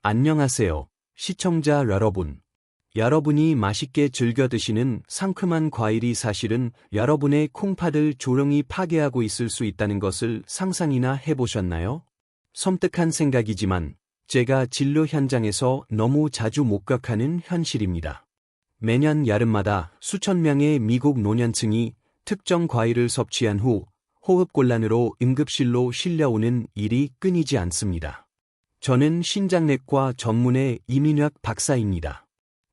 안녕하세요, 시청자 여러분. 여러분이 맛있게 즐겨 드시는 상큼한 과일이 사실은 여러분의 콩팥을 조용히 파괴하고 있을 수 있다는 것을 상상이나 해보셨나요? 섬뜩한 생각이지만 제가 진료 현장에서 너무 자주 목격하는 현실입니다. 매년 여름마다 수천 명의 미국 노년층이 특정 과일을 섭취한 후 호흡곤란으로 응급실로 실려오는 일이 끊이지 않습니다. 저는 신장내과 전문의 이민혁 박사입니다.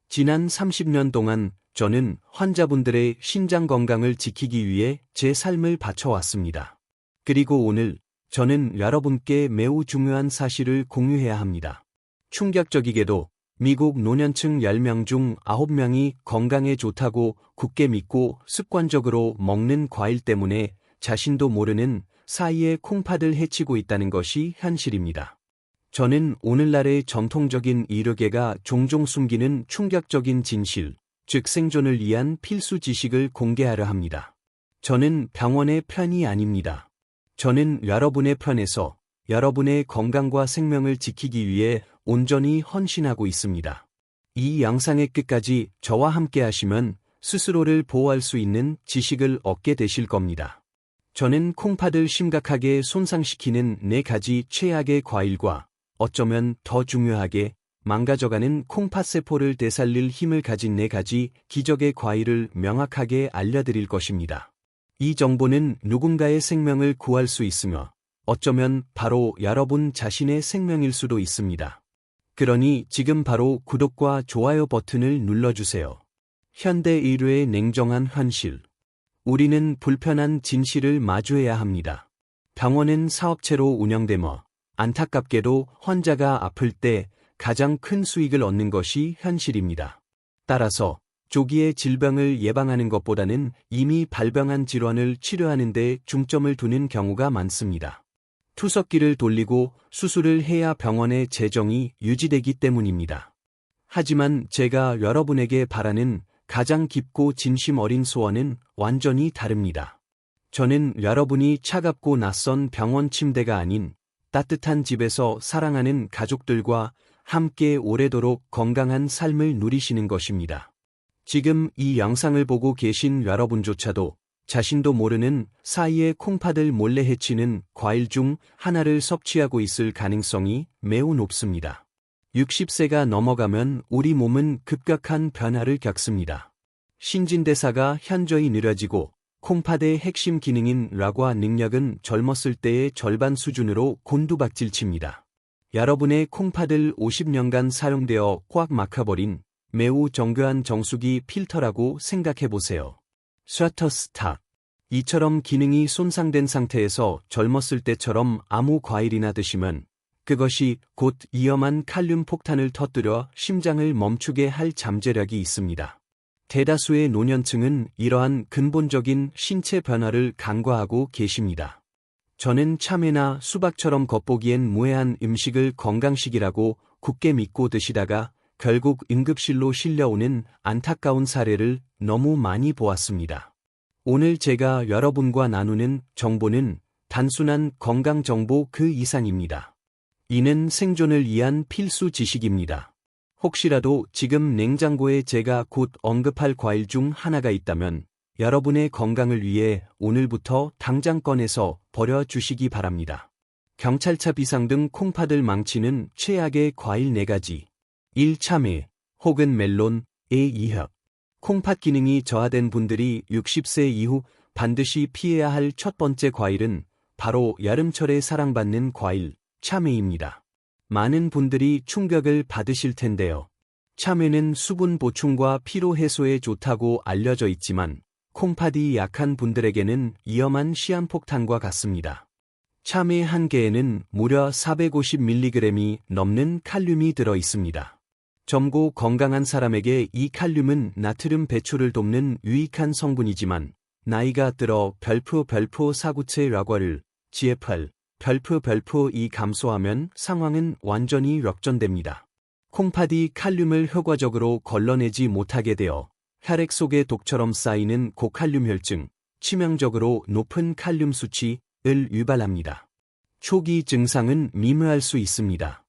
지난 30년 동안 저는 환자분들의 신장 건강을 지키기 위해 제 삶을 바쳐왔습니다. 그리고 오늘 저는 여러분께 매우 중요한 사실을 공유해야 합니다. 충격적이게도 미국 노년층 10명 중 9명이 건강에 좋다고 굳게 믿고 습관적으로 먹는 과일 때문에 자신도 모르는 사이에 콩팥을 해치고 있다는 것이 현실입니다. 저는 오늘날의 전통적인 의료계가 종종 숨기는 충격적인 진실, 즉 생존을 위한 필수 지식을 공개하려 합니다. 저는 병원의 편이 아닙니다. 저는 여러분의 편에서 여러분의 건강과 생명을 지키기 위해 온전히 헌신하고 있습니다. 이 영상의 끝까지 저와 함께 하시면 스스로를 보호할 수 있는 지식을 얻게 되실 겁니다. 저는 콩팥을 심각하게 손상시키는 4가지 최악의 과일과 어쩌면 더 중요하게 망가져가는 콩팥세포를 되살릴 힘을 가진 4가지 기적의 과일을 명확하게 알려드릴 것입니다. 이 정보는 누군가의 생명을 구할 수 있으며 어쩌면 바로 여러분 자신의 생명일 수도 있습니다. 그러니 지금 바로 구독과 좋아요 버튼을 눌러주세요. 현대 의료의 냉정한 현실. 우리는 불편한 진실을 마주해야 합니다. 병원은 사업체로 운영되며 안타깝게도 환자가 아플 때 가장 큰 수익을 얻는 것이 현실입니다. 따라서 조기에 질병을 예방하는 것보다는 이미 발병한 질환을 치료하는 데 중점을 두는 경우가 많습니다. 투석기를 돌리고 수술을 해야 병원의 재정이 유지되기 때문입니다. 하지만 제가 여러분에게 바라는 가장 깊고 진심 어린 소원은 완전히 다릅니다. 저는 여러분이 차갑고 낯선 병원 침대가 아닌 따뜻한 집에서 사랑하는 가족들과 함께 오래도록 건강한 삶을 누리시는 것입니다. 지금 이 영상을 보고 계신 여러분조차도 자신도 모르는 사이에 콩팥을 몰래 해치는 과일 중 하나를 섭취하고 있을 가능성이 매우 높습니다. 60세가 넘어가면 우리 몸은 급격한 변화를 겪습니다. 신진대사가 현저히 느려지고 콩팥의 핵심 기능인 락과 능력은 젊었을 때의 절반 수준으로 곤두박질칩니다. 여러분의 콩팥을 50년간 사용되어 꽉 막아버린 매우 정교한 정수기 필터라고 생각해보세요. 셔터스탑. 이처럼 기능이 손상된 상태에서 젊었을 때처럼 아무 과일이나 드시면 그것이 곧 위험한 칼륨 폭탄을 터뜨려 심장을 멈추게 할 잠재력이 있습니다. 대다수의 노년층은 이러한 근본적인 신체 변화를 간과하고 계십니다. 저는 참외나 수박처럼 겉보기엔 무해한 음식을 건강식이라고 굳게 믿고 드시다가 결국 응급실로 실려오는 안타까운 사례를 너무 많이 보았습니다. 오늘 제가 여러분과 나누는 정보는 단순한 건강 정보 그 이상입니다. 이는 생존을 위한 필수 지식입니다. 혹시라도 지금 냉장고에 제가 곧 언급할 과일 중 하나가 있다면 여러분의 건강을 위해 오늘부터 당장 꺼내서 버려주시기 바랍니다. 경찰차 비상등 콩팥을 망치는 최악의 과일 4가지. 1. 참외, 혹은 멜론, 2. 콩팥 기능이 저하된 분들이 60세 이후 반드시 피해야 할 첫 번째 과일은 바로 여름철에 사랑받는 과일, 참외입니다. 많은 분들이 충격을 받으실 텐데요. 참외는 수분 보충과 피로 해소에 좋다고 알려져 있지만 콩팥이 약한 분들에게는 위험한 시한폭탄과 같습니다. 참외 한 개에는 무려 450mg이 넘는 칼륨이 들어 있습니다. 젊고 건강한 사람에게 이 칼륨은 나트륨 배출을 돕는 유익한 성분이지만 나이가 들어 별표 사구체 락과를 GFR 별표 이 감소하면 상황은 완전히 역전됩니다. 콩팥이 칼륨을 효과적으로 걸러내지 못하게 되어 혈액 속에 독처럼 쌓이는 고칼륨 혈증, 치명적으로 높은 칼륨 수치를 유발합니다. 초기 증상은 미묘할 수 있습니다.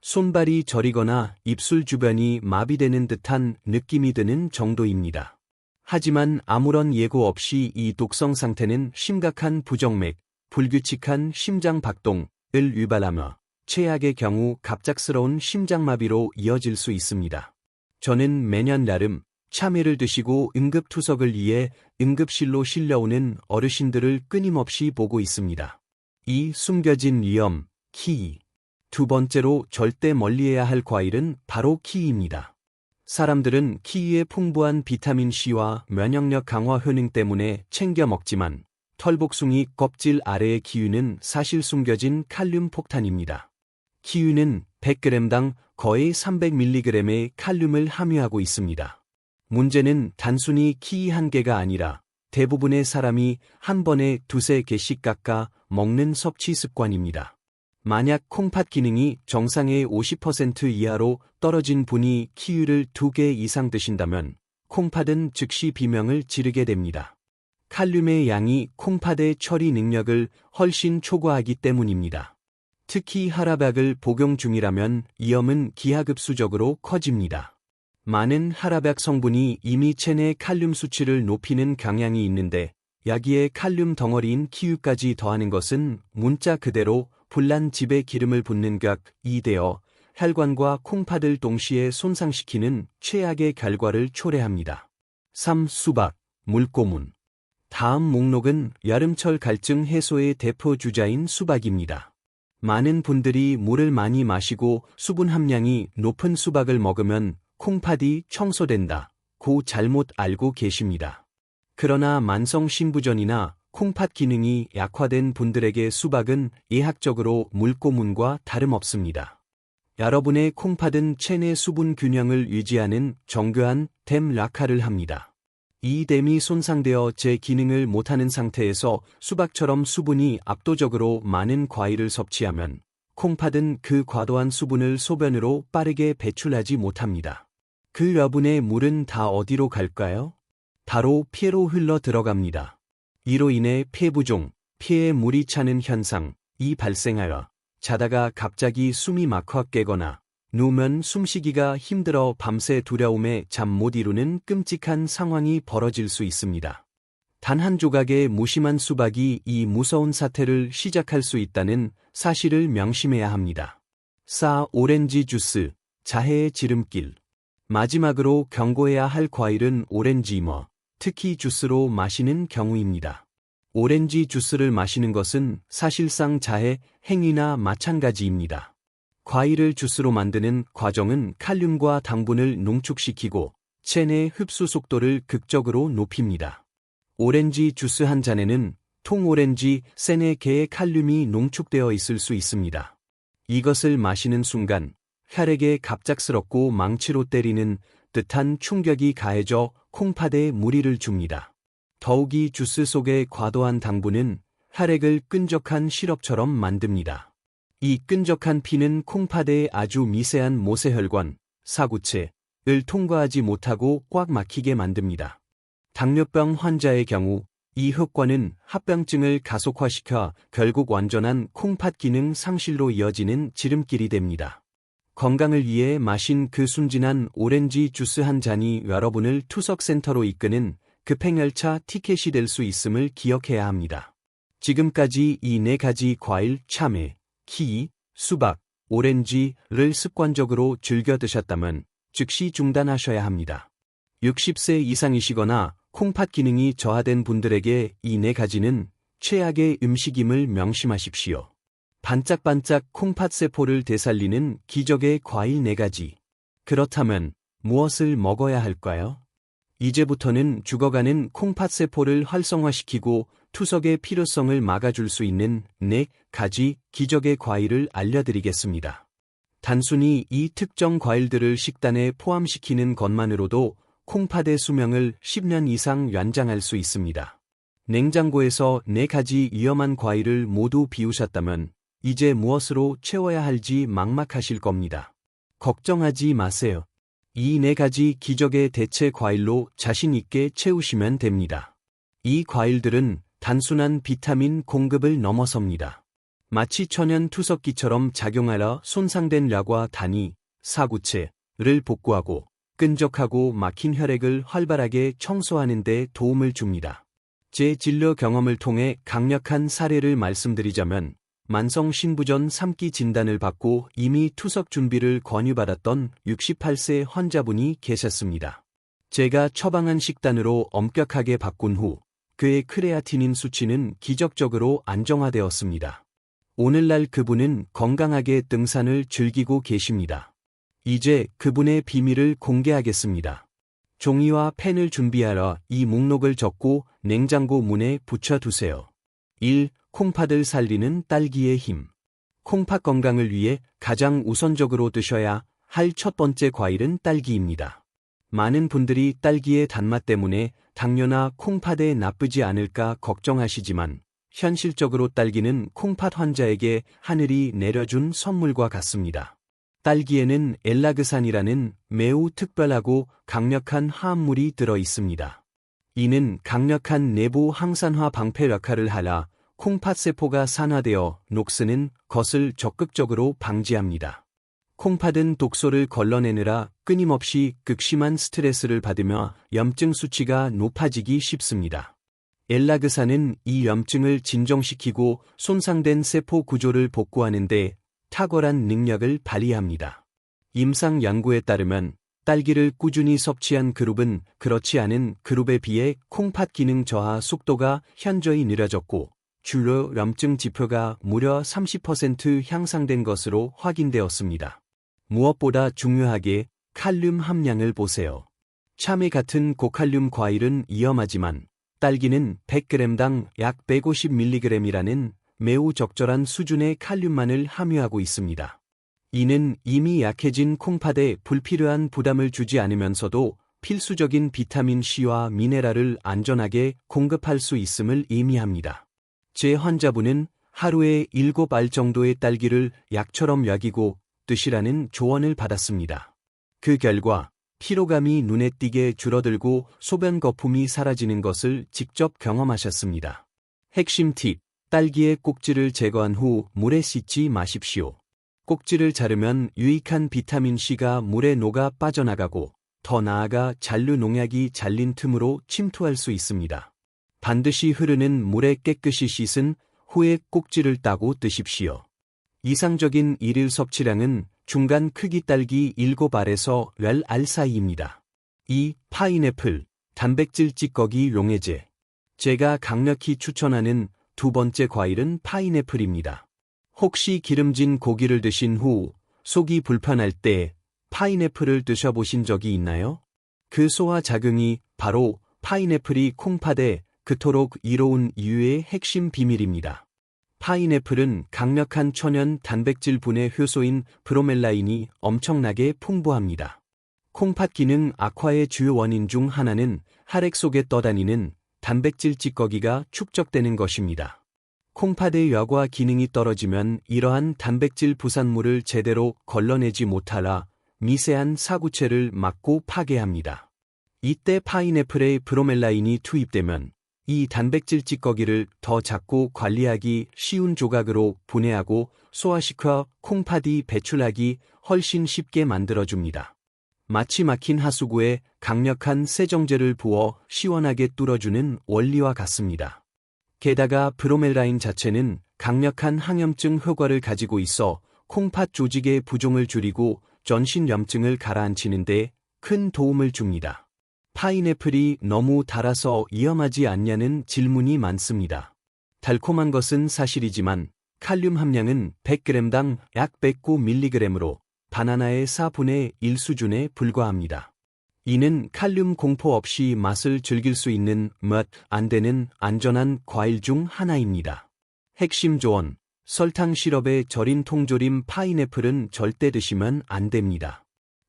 손발이 저리거나 입술 주변이 마비되는 듯한 느낌이 드는 정도입니다. 하지만 아무런 예고 없이 이 독성 상태는 심각한 부정맥, 불규칙한 심장 박동을 유발하며 최악의 경우 갑작스러운 심장마비로 이어질 수 있습니다. 저는 매년 나름 참외를 드시고 응급투석을 위해 응급실로 실려오는 어르신들을 끊임없이 보고 있습니다. 이 숨겨진 위험, 키위. 두 번째로 절대 멀리해야 할 과일은 바로 키위입니다. 사람들은 키위의 풍부한 비타민C와 면역력 강화 효능 때문에 챙겨 먹지만 털복숭이 껍질 아래의 키위는 사실 숨겨진 칼륨 폭탄입니다. 키위는 100g당 거의 300mg의 칼륨을 함유하고 있습니다. 문제는 단순히 키위 한 개가 아니라 대부분의 사람이 한 번에 두세 개씩 깎아 먹는 섭취 습관입니다. 만약 콩팥 기능이 정상의 50% 이하로 떨어진 분이 키위를 2개 이상 드신다면 콩팥은 즉시 비명을 지르게 됩니다. 칼륨의 양이 콩팥의 처리 능력을 훨씬 초과하기 때문입니다. 특히 하라박을 복용 중이라면 위험은 기하급수적으로 커집니다. 많은 하라박 성분이 이미 체내 칼륨 수치를 높이는 경향이 있는데 야기의 칼륨 덩어리인 키위까지 더하는 것은 문자 그대로 불난 집에 기름을 붓는 격이 되어 혈관과 콩팥을 동시에 손상시키는 최악의 결과를 초래합니다. 3. 수박, 물고문. 다음 목록은 여름철 갈증 해소의 대표 주자인 수박입니다. 많은 분들이 물을 많이 마시고 수분 함량이 높은 수박을 먹으면 콩팥이 청소된다고 잘못 알고 계십니다. 그러나 만성 신부전이나 콩팥 기능이 약화된 분들에게 수박은 예학적으로 물고문과 다름없습니다. 여러분의 콩팥은 체내 수분 균형을 유지하는 정교한 댐 역할을 합니다. 이 댐이 손상되어 제 기능을 못하는 상태에서 수박처럼 수분이 압도적으로 많은 과일을 섭취하면 콩팥은 그 과도한 수분을 소변으로 빠르게 배출하지 못합니다. 그 여분의 물은 다 어디로 갈까요? 바로 폐로 흘러 들어갑니다. 이로 인해 폐부종, 폐에 물이 차는 현상이 발생하여 자다가 갑자기 숨이 막혀 깨거나 누우면 숨쉬기가 힘들어 밤새 두려움에 잠 못 이루는 끔찍한 상황이 벌어질 수 있습니다. 단 한 조각의 무심한 수박이 이 무서운 사태를 시작할 수 있다는 사실을 명심해야 합니다. 4. 오렌지 주스, 자해의 지름길. 마지막으로 경고해야 할 과일은 오렌지이며 특히 주스로 마시는 경우입니다. 오렌지 주스를 마시는 것은 사실상 자해 행위나 마찬가지입니다. 과일을 주스로 만드는 과정은 칼륨과 당분을 농축시키고 체내 흡수 속도를 극적으로 높입니다. 오렌지 주스 한 잔에는 통오렌지 3-4개의 칼륨이 농축되어 있을 수 있습니다. 이것을 마시는 순간 혈액에 갑작스럽고 망치로 때리는 듯한 충격이 가해져 콩팥에 무리를 줍니다. 더욱이 주스 속의 과도한 당분은 혈액을 끈적한 시럽처럼 만듭니다. 이 끈적한 피는 콩팥의 아주 미세한 모세혈관, 사구체를 통과하지 못하고 꽉 막히게 만듭니다. 당뇨병 환자의 경우 이 효과는 합병증을 가속화시켜 결국 완전한 콩팥 기능 상실로 이어지는 지름길이 됩니다. 건강을 위해 마신 그 순진한 오렌지 주스 한 잔이 여러분을 투석센터로 이끄는 급행열차 티켓이 될 수 있음을 기억해야 합니다. 지금까지 이 4가지 과일, 참외, 키위, 수박, 오렌지를 습관적으로 즐겨 드셨다면 즉시 중단하셔야 합니다. 60세 이상이시거나 콩팥 기능이 저하된 분들에게 이 4가지는 최악의 음식임을 명심하십시오. 반짝반짝 콩팥 세포를 되살리는 기적의 과일 4가지. 그렇다면 무엇을 먹어야 할까요? 이제부터는 죽어가는 콩팥 세포를 활성화시키고 투석의 필요성을 막아줄 수 있는 4가지 기적의 과일을 알려드리겠습니다. 단순히 이 특정 과일들을 식단에 포함시키는 것만으로도 콩팥의 수명을 10년 이상 연장할 수 있습니다. 냉장고에서 4가지 위험한 과일을 모두 비우셨다면 이제 무엇으로 채워야 할지 막막하실 겁니다. 걱정하지 마세요. 이 4가지 기적의 대체 과일로 자신 있게 채우시면 됩니다. 이 과일들은 단순한 비타민 공급을 넘어섭니다. 마치 천연 투석기처럼 작용하여 손상된 뇌와 다니, 사구체를 복구하고 끈적하고 막힌 혈액을 활발하게 청소하는 데 도움을 줍니다. 제 진료 경험을 통해 강력한 사례를 말씀드리자면 만성 신부전 3기 진단을 받고 이미 투석 준비를 권유받았던 68세 환자분이 계셨습니다. 제가 처방한 식단으로 엄격하게 바꾼 후 그의 크레아티닌 수치는 기적적으로 안정화되었습니다. 오늘날 그분은 건강하게 등산을 즐기고 계십니다. 이제 그분의 비밀을 공개하겠습니다. 종이와 펜을 준비하라. 이 목록을 적고 냉장고 문에 붙여두세요. 1. 콩팥을 살리는 딸기의 힘. 콩팥 건강을 위해 가장 우선적으로 드셔야 할 첫 번째 과일은 딸기입니다. 많은 분들이 딸기의 단맛 때문에 당뇨나 콩팥에 나쁘지 않을까 걱정하시지만 현실적으로 딸기는 콩팥 환자에게 하늘이 내려준 선물과 같습니다. 딸기에는 엘라그산이라는 매우 특별하고 강력한 화합물이 들어 있습니다. 이는 강력한 내부 항산화 방패 역할을 하라 콩팥 세포가 산화되어 녹스는 것을 적극적으로 방지합니다. 콩팥은 독소를 걸러내느라 끊임없이 극심한 스트레스를 받으며 염증 수치가 높아지기 쉽습니다. 엘라그산은 이 염증을 진정시키고 손상된 세포 구조를 복구하는 데 탁월한 능력을 발휘합니다. 임상 연구에 따르면 딸기를 꾸준히 섭취한 그룹은 그렇지 않은 그룹에 비해 콩팥 기능 저하 속도가 현저히 느려졌고 주요 염증 지표가 무려 30% 향상된 것으로 확인되었습니다. 무엇보다 중요하게 칼륨 함량을 보세요. 참외 같은 고칼륨 과일은 위험하지만 딸기는 100g당 약 150mg이라는 매우 적절한 수준의 칼륨만을 함유하고 있습니다. 이는 이미 약해진 콩팥에 불필요한 부담을 주지 않으면서도 필수적인 비타민 C와 미네랄을 안전하게 공급할 수 있음을 의미합니다. 제 환자분은 하루에 7알 정도의 딸기를 약처럼 먹이고 드시라는 조언을 받았습니다. 그 결과 피로감이 눈에 띄게 줄어들고 소변 거품이 사라지는 것을 직접 경험하셨습니다. 핵심 팁, 딸기의 꼭지를 제거한 후 물에 씻지 마십시오. 꼭지를 자르면 유익한 비타민C가 물에 녹아 빠져나가고 더 나아가 잔류 농약이 잘린 틈으로 침투할 수 있습니다. 반드시 흐르는 물에 깨끗이 씻은 후에 꼭지를 따고 드십시오. 이상적인 일일 섭취량은 중간 크기 딸기 7알에서 10알 사이입니다. 2. 파인애플, 단백질 찌꺼기 용해제. 제가 강력히 추천하는 두 번째 과일은 파인애플입니다. 혹시 기름진 고기를 드신 후 속이 불편할 때 파인애플을 드셔보신 적이 있나요? 그 소화 작용이 바로 파인애플이 콩팥에 그토록 이로운 이유의 핵심 비밀입니다. 파인애플은 강력한 천연 단백질 분해 효소인 브로멜라인이 엄청나게 풍부합니다. 콩팥 기능 악화의 주요 원인 중 하나는 혈액 속에 떠다니는 단백질 찌꺼기가 축적되는 것입니다. 콩팥의 여과 기능이 떨어지면 이러한 단백질 부산물을 제대로 걸러내지 못하라 미세한 사구체를 막고 파괴합니다. 이때 파인애플의 브로멜라인이 투입되면 이 단백질 찌꺼기를 더 작고 관리하기 쉬운 조각으로 분해하고 소화시켜 콩팥이 배출하기 훨씬 쉽게 만들어줍니다. 마치 막힌 하수구에 강력한 세정제를 부어 시원하게 뚫어주는 원리와 같습니다. 게다가 브로멜라인 자체는 강력한 항염증 효과를 가지고 있어 콩팥 조직의 부종을 줄이고 전신 염증을 가라앉히는 데 큰 도움을 줍니다. 파인애플이 너무 달아서 위험하지 않냐는 질문이 많습니다. 달콤한 것은 사실이지만 칼륨 함량은 100g당 약 109mg으로 바나나의 4분의 1 수준에 불과합니다. 이는 칼륨 공포 없이 맛을 즐길 수 있는 맛 안 되는 안전한 과일 중 하나입니다. 핵심 조언, 설탕 시럽에 절인 통조림 파인애플은 절대 드시면 안 됩니다.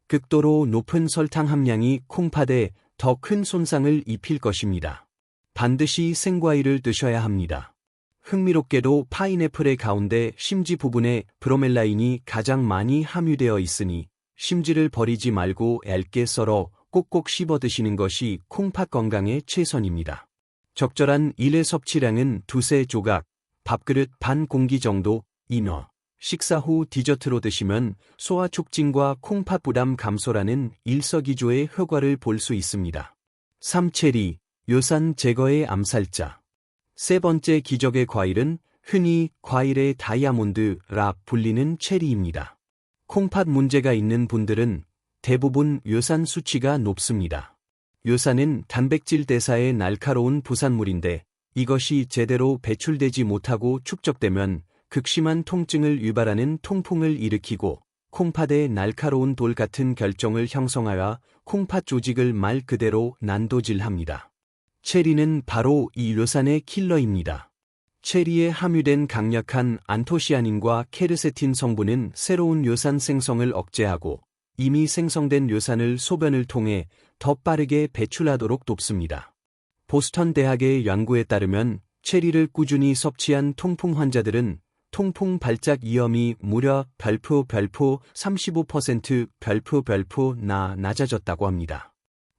극도로 높은 설탕 함량이 콩팥에 더 큰 손상을 입힐 것입니다. 반드시 생과일을 드셔야 합니다. 흥미롭게도 파인애플의 가운데 심지 부분에 브로멜라인이 가장 많이 함유되어 있으니 심지를 버리지 말고 얇게 썰어 꼭꼭 씹어 드시는 것이 콩팥 건강에 최선입니다. 적절한 일회 섭취량은 두세 조각, 밥그릇 반 공기 정도, 인어. 식사 후 디저트로 드시면 소화 촉진과 콩팥 부담 감소라는 일석이조의 효과를 볼 수 있습니다. 3. 체리. 요산 제거의 암살자. 세 번째 기적의 과일은 흔히 과일의 다이아몬드라 불리는 체리입니다. 콩팥 문제가 있는 분들은 대부분 요산 수치가 높습니다. 요산은 단백질 대사의 날카로운 부산물인데 이것이 제대로 배출되지 못하고 축적되면 극심한 통증을 유발하는 통풍을 일으키고 콩팥에 날카로운 돌 같은 결정을 형성하여 콩팥 조직을 말 그대로 난도질합니다. 체리는 바로 이 요산의 킬러입니다. 체리에 함유된 강력한 안토시아닌과 케르세틴 성분은 새로운 요산 생성을 억제하고 이미 생성된 요산을 소변을 통해 더 빠르게 배출하도록 돕습니다. 보스턴 대학의 연구에 따르면 체리를 꾸준히 섭취한 통풍 환자들은 통풍 발작 위험이 무려 별표 35% 낮아졌다고 합니다.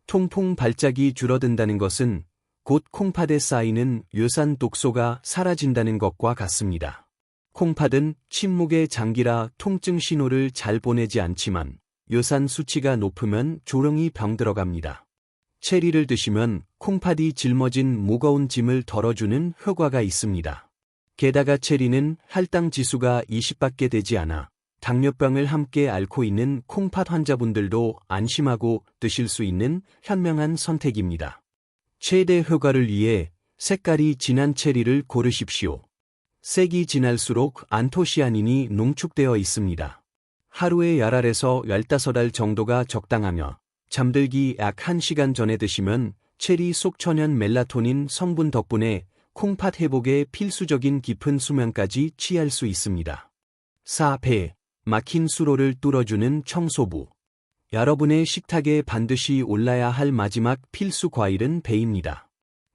통풍 발작이 줄어든다는 것은 곧 콩팥에 쌓이는 요산 독소가 사라진다는 것과 같습니다. 콩팥은 침묵의 장기라 통증 신호를 잘 보내지 않지만 요산 수치가 높으면 조롱이 병들어갑니다. 체리를 드시면 콩팥이 짊어진 무거운 짐을 덜어주는 효과가 있습니다. 게다가 체리는 할당 지수가 20밖에 되지 않아 당뇨병을 함께 앓고 있는 콩팥 환자분들도 안심하고 드실 수 있는 현명한 선택입니다. 최대 효과를 위해 색깔이 진한 체리를 고르십시오. 색이 진할수록 안토시아닌이 농축되어 있습니다. 하루에 10알에서 15알 정도가 적당하며 잠들기 약 1시간 전에 드시면 체리 속 천연 멜라토닌 성분 덕분에 콩팥 회복에 필수적인 깊은 수면까지 취할 수 있습니다. 4. 배. 막힌 수로를 뚫어주는 청소부. 여러분의 식탁에 반드시 올라야 할 마지막 필수 과일은 배입니다.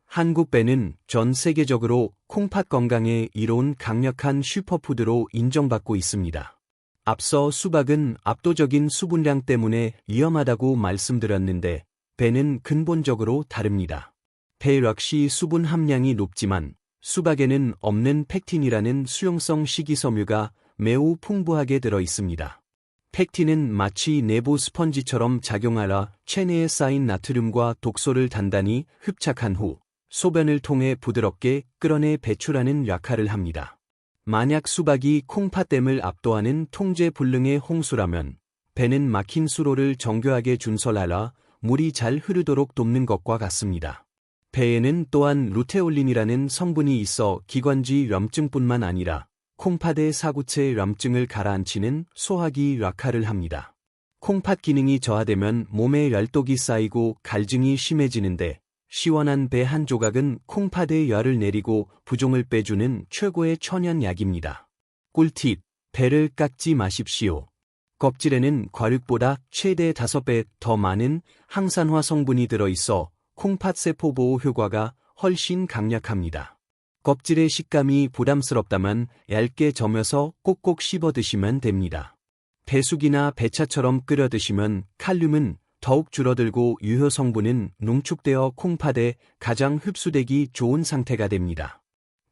한국 배는 전 세계적으로 콩팥 건강에 이로운 강력한 슈퍼푸드로 인정받고 있습니다. 앞서 수박은 압도적인 수분량 때문에 위험하다고 말씀드렸는데 배는 근본적으로 다릅니다. 배 역시 수분 함량이 높지만 수박에는 없는 펙틴이라는 수용성 식이섬유가 매우 풍부하게 들어 있습니다. 펙틴은 마치 내부 스펀지처럼 작용하여 체내에 쌓인 나트륨과 독소를 단단히 흡착한 후 소변을 통해 부드럽게 끌어내 배출하는 역할을 합니다. 만약 수박이 콩팥댐을 압도하는 통제불능의 홍수라면 배는 막힌 수로를 정교하게 준설하여 물이 잘 흐르도록 돕는 것과 같습니다. 배에는 또한 루테올린이라는 성분이 있어 기관지 염증뿐만 아니라 콩팥의 사구체 염증을 가라앉히는 소화기 역할을 합니다. 콩팥 기능이 저하되면 몸에 열독이 쌓이고 갈증이 심해지는데 시원한 배 한 조각은 콩팥에 열을 내리고 부종을 빼주는 최고의 천연약입니다. 꿀팁, 배를 깎지 마십시오. 껍질에는 과육보다 최대 5배 더 많은 항산화 성분이 들어있어 콩팥 세포 보호 효과가 훨씬 강력합니다. 껍질의 식감이 부담스럽다면 얇게 저며서 꼭꼭 씹어 드시면 됩니다. 배숙이나 배차처럼 끓여 드시면 칼륨은 더욱 줄어들고 유효 성분은 농축되어 콩팥에 가장 흡수되기 좋은 상태가 됩니다.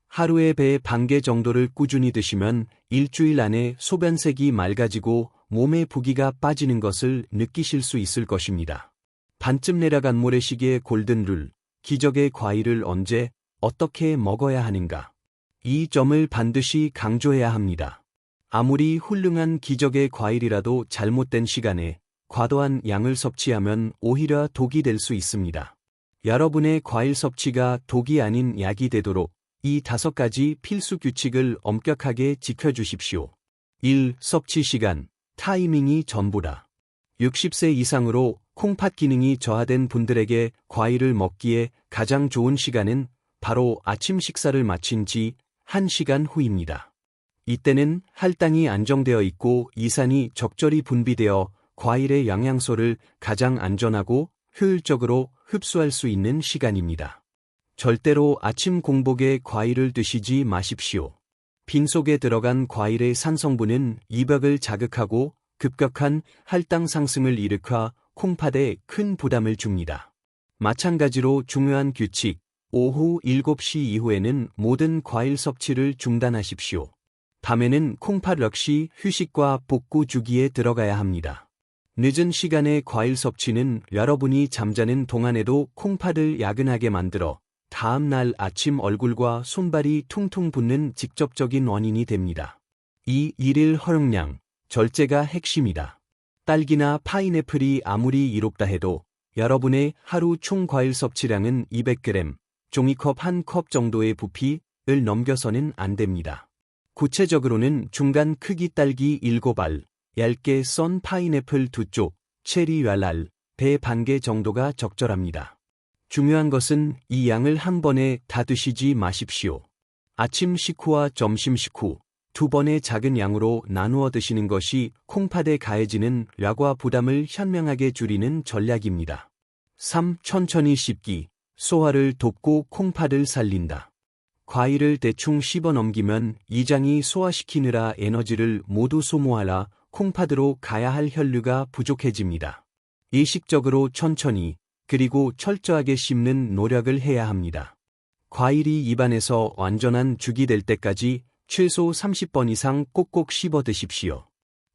하루에 배 반 개 정도를 꾸준히 드시면 일주일 안에 소변색이 맑아지고 몸에 부기가 빠지는 것을 느끼실 수 있을 것입니다. 반쯤 내려간 모래시계의 골든룰, 기적의 과일을 언제, 어떻게 먹어야 하는가. 이 점을 반드시 강조해야 합니다. 아무리 훌륭한 기적의 과일이라도 잘못된 시간에 과도한 양을 섭취하면 오히려 독이 될 수 있습니다. 여러분의 과일 섭취가 독이 아닌 약이 되도록 이 5가지 필수 규칙을 엄격하게 지켜주십시오. 1. 섭취 시간, 타이밍이 전부다. 60세 이상으로 콩팥 기능이 저하된 분들에게 과일을 먹기에 가장 좋은 시간은 바로 아침 식사를 마친 지 1시간 후입니다. 이때는 할당이 안정되어 있고 이산이 적절히 분비되어 과일의 영양소를 가장 안전하고 효율적으로 흡수할 수 있는 시간입니다. 절대로 아침 공복에 과일을 드시지 마십시오. 빈속에 들어간 과일의 산성분은 이벽을 자극하고 급격한 할당 상승을 일으켜 콩팥에 큰 부담을 줍니다. 마찬가지로 중요한 규칙, 오후 7시 이후에는 모든 과일 섭취를 중단하십시오. 밤에는 콩팥 역시 휴식과 복구 주기에 들어가야 합니다. 늦은 시간의 과일 섭취는 여러분이 잠자는 동안에도 콩팥을 야근하게 만들어 다음 날 아침 얼굴과 손발이 퉁퉁 붓는 직접적인 원인이 됩니다. 이 일일 허용량, 절제가 핵심이다. 딸기나 파인애플이 아무리 이롭다 해도 여러분의 하루 총 과일 섭취량은 200g, 종이컵 1컵 정도의 부피를 넘겨서는 안 됩니다. 구체적으로는 중간 크기 딸기 7알, 얇게 썬 파인애플 2쪽, 체리 10알, 배 반 개 정도가 적절합니다. 중요한 것은 이 양을 한 번에 다 드시지 마십시오. 아침 식후와 점심 식후, 2번의 작은 양으로 나누어 드시는 것이 콩팥에 가해지는 뇌과 부담을 현명하게 줄이는 전략입니다. 3. 천천히 씹기, 소화를 돕고 콩팥을 살린다. 과일을 대충 씹어 넘기면 이장이 소화시키느라 에너지를 모두 소모하라 콩팥으로 가야 할 혈류가 부족해집니다. 의식적으로 천천히 그리고 철저하게 씹는 노력을 해야 합니다. 과일이 입안에서 완전한 죽이 될 때까지 최소 30번 이상 꼭꼭 씹어 드십시오.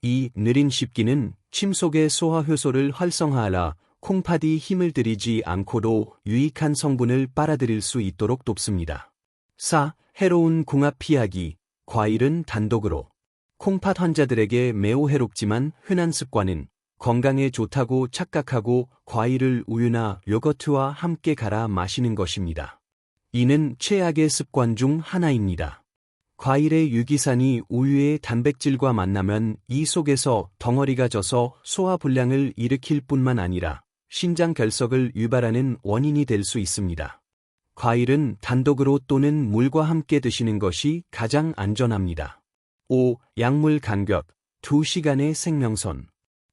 이 느린 씹기는 침 속의 소화 효소를 활성화하라 콩팥이 힘을 들이지 않고도 유익한 성분을 빨아들일 수 있도록 돕습니다. 4. 해로운 궁합 피하기, 과일은 단독으로. 콩팥 환자들에게 매우 해롭지만 흔한 습관은 건강에 좋다고 착각하고 과일을 우유나 요거트와 함께 갈아 마시는 것입니다. 이는 최악의 습관 중 하나입니다. 과일의 유기산이 우유의 단백질과 만나면 이 속에서 덩어리가 져서 소화불량을 일으킬 뿐만 아니라 신장 결석을 유발하는 원인이 될 수 있습니다. 과일은 단독으로 또는 물과 함께 드시는 것이 가장 안전합니다. 5. 약물 간격, 2시간의 생명선.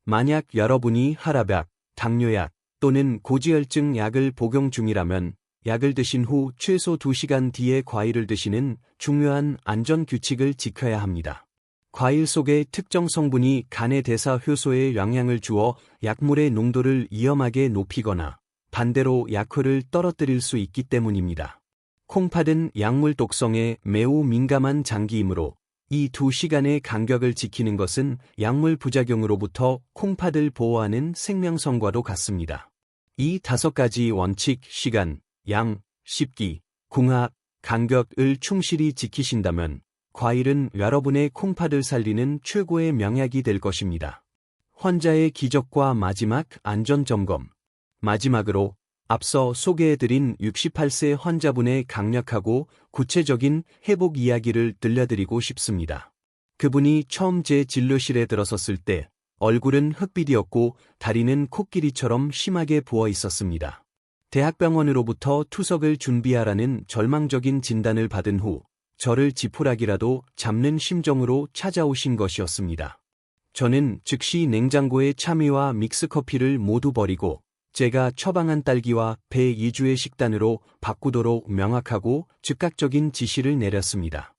만약 여러분이 혈압약, 당뇨약 또는 고지혈증 약을 복용 중이라면 약을 드신 후 최소 2시간 뒤에 과일을 드시는 중요한 안전 규칙을 지켜야 합니다. 과일 속의 특정 성분이 간의 대사 효소에 영향을 주어 약물의 농도를 위험하게 높이거나 반대로 약효를 떨어뜨릴 수 있기 때문입니다. 콩팥은 약물 독성에 매우 민감한 장기이므로 이 2시간의 간격을 지키는 것은 약물 부작용으로부터 콩팥을 보호하는 생명선과도 같습니다. 이 5가지 원칙, 시간, 양, 씹기, 궁합, 간격을 충실히 지키신다면 과일은 여러분의 콩팥을 살리는 최고의 명약이 될 것입니다. 환자의 기적과 마지막 안전점검. 마지막으로 앞서 소개해드린 68세 환자분의 강력하고 구체적인 회복 이야기를 들려드리고 싶습니다. 그분이 처음 제 진료실에 들어섰을 때 얼굴은 흑빛이었고 다리는 코끼리처럼 심하게 부어 있었습니다. 대학병원으로부터 투석을 준비하라는 절망적인 진단을 받은 후 저를 지푸라기라도 잡는 심정으로 찾아오신 것이었습니다. 저는 즉시 냉장고에 참외와 믹스커피를 모두 버리고 제가 처방한 딸기와 배 2주의 식단으로 바꾸도록 명확하고 즉각적인 지시를 내렸습니다.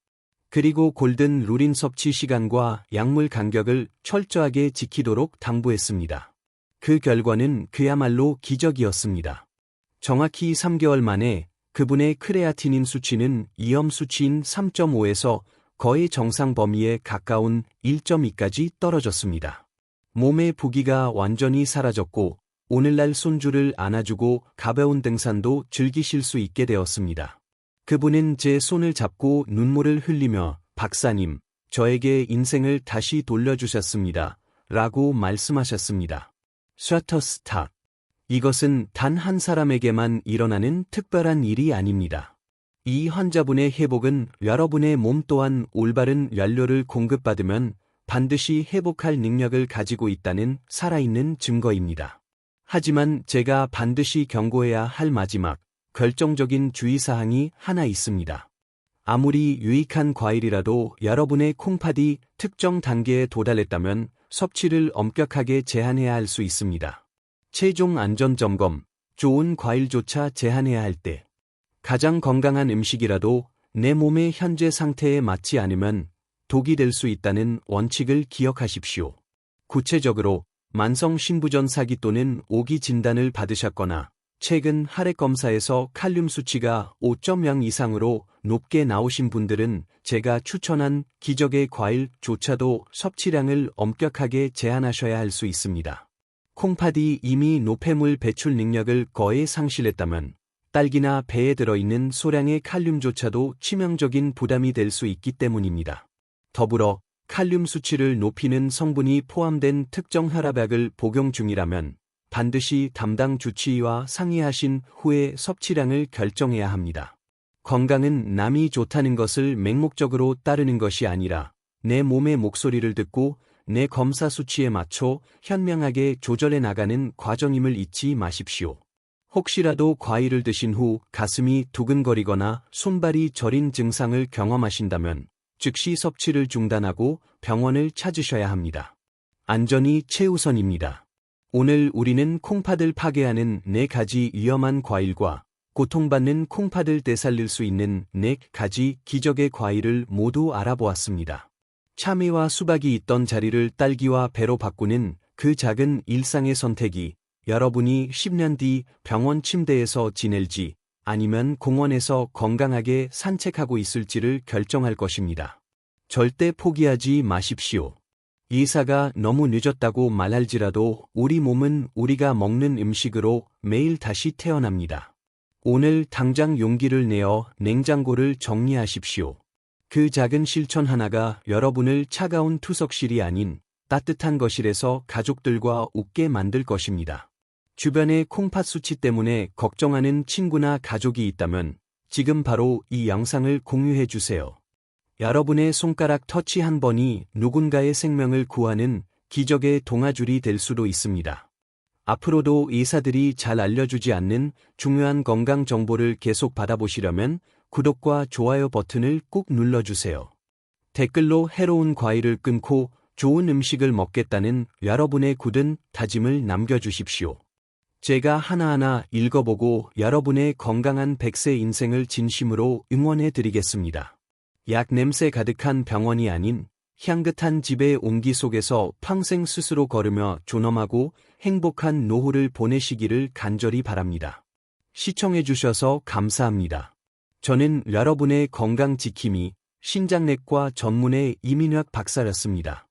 그리고 골든 룰인 섭취 시간과 약물 간격을 철저하게 지키도록 당부했습니다. 그 결과는 그야말로 기적이었습니다. 정확히 3개월 만에 그분의 크레아티닌 수치는 위험 수치인 3.5에서 거의 정상 범위에 가까운 1.2까지 떨어졌습니다. 몸의 부기가 완전히 사라졌고 오늘날 손주를 안아주고 가벼운 등산도 즐기실 수 있게 되었습니다. 그분은 제 손을 잡고 눈물을 흘리며 박사님, 저에게 인생을 다시 돌려주셨습니다. 라고 말씀하셨습니다. 셔터스탁. 이것은 단 한 사람에게만 일어나는 특별한 일이 아닙니다. 이 환자분의 회복은 여러분의 몸 또한 올바른 연료를 공급받으면 반드시 회복할 능력을 가지고 있다는 살아있는 증거입니다. 하지만 제가 반드시 경고해야 할 마지막, 결정적인 주의사항이 하나 있습니다. 아무리 유익한 과일이라도 여러분의 콩팥이 특정 단계에 도달했다면 섭취를 엄격하게 제한해야 할 수 있습니다. 최종 안전점검, 좋은 과일조차 제한해야 할 때, 가장 건강한 음식이라도 내 몸의 현재 상태에 맞지 않으면 독이 될 수 있다는 원칙을 기억하십시오. 구체적으로 만성 신부전 사기 또는 오기 진단을 받으셨거나 최근 혈액 검사에서 칼륨 수치가 5.0 이상으로 높게 나오신 분들은 제가 추천한 기적의 과일조차도 섭취량을 엄격하게 제한하셔야 할 수 있습니다. 콩팥이 이미 노폐물 배출 능력을 거의 상실했다면 딸기나 배에 들어있는 소량의 칼륨조차도 치명적인 부담이 될 수 있기 때문입니다. 더불어 칼륨 수치를 높이는 성분이 포함된 특정 혈압약을 복용 중이라면 반드시 담당 주치의와 상의하신 후에 섭취량을 결정해야 합니다. 건강은 남이 좋다는 것을 맹목적으로 따르는 것이 아니라 내 몸의 목소리를 듣고 내 검사 수치에 맞춰 현명하게 조절해 나가는 과정임을 잊지 마십시오. 혹시라도 과일을 드신 후 가슴이 두근거리거나 손발이 저린 증상을 경험하신다면 즉시 섭취를 중단하고 병원을 찾으셔야 합니다. 안전이 최우선입니다. 오늘 우리는 콩팥을 파괴하는 4가지 위험한 과일과 고통받는 콩팥을 되살릴 수 있는 4가지 기적의 과일을 모두 알아보았습니다. 참외와 수박이 있던 자리를 딸기와 배로 바꾸는 그 작은 일상의 선택이 여러분이 10년 뒤 병원 침대에서 지낼지 아니면 공원에서 건강하게 산책하고 있을지를 결정할 것입니다. 절대 포기하지 마십시오. 의사가 너무 늦었다고 말할지라도 우리 몸은 우리가 먹는 음식으로 매일 다시 태어납니다. 오늘 당장 용기를 내어 냉장고를 정리하십시오. 그 작은 실천 하나가 여러분을 차가운 투석실이 아닌 따뜻한 거실에서 가족들과 웃게 만들 것입니다. 주변의 콩팥 수치 때문에 걱정하는 친구나 가족이 있다면 지금 바로 이 영상을 공유해 주세요. 여러분의 손가락 터치 한 번이 누군가의 생명을 구하는 기적의 동아줄이 될 수도 있습니다. 앞으로도 의사들이 잘 알려주지 않는 중요한 건강 정보를 계속 받아보시려면 구독과 좋아요 버튼을 꾹 눌러주세요. 댓글로 해로운 과일을 끊고 좋은 음식을 먹겠다는 여러분의 굳은 다짐을 남겨주십시오. 제가 하나하나 읽어보고 여러분의 건강한 100세 인생을 진심으로 응원해 드리겠습니다. 약 냄새 가득한 병원이 아닌 향긋한 집의 온기 속에서 평생 스스로 걸으며 존엄하고 행복한 노후를 보내시기를 간절히 바랍니다. 시청해 주셔서 감사합니다. 저는 여러분의 건강 지킴이 신장내과 전문의 이민혁 박사였습니다.